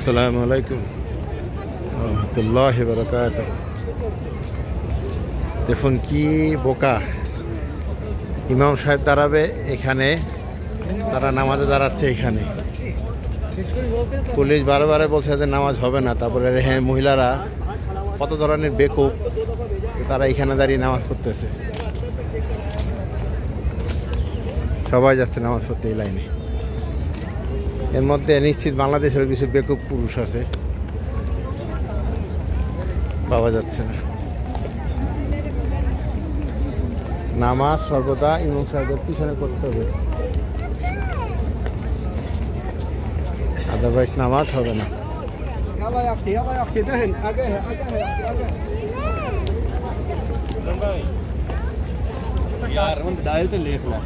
আসসালামু আলাইকুম রহমতুল্লাহি ওয়া বারাকাতুহু। দেখুন কি বোকা, ইমাম সাহেব দাঁড়াবে এখানে, তারা নামাজে দাঁড়াচ্ছে এখানে। পুলিশ বারে বলছে যে নামাজ হবে না, তারপরে হ্যাঁ মহিলারা কত ধরনের বেকুব, তারা এখানে দাঁড়িয়ে নামাজ পড়তেছে। সবাই যাচ্ছে নামাজ পড়তে এই লাইনে। এর মধ্যে নিশ্চিত বাংলাদেশের কিছু বেকুব পুরুষ আছে, পাওয়া যাচ্ছে না। নামাজ সর্বদা ইমাম সাহেবের পিছনে করতে হবে, আদারওয়াইজ নামাজ হবে না। यार डायल तो लेख ला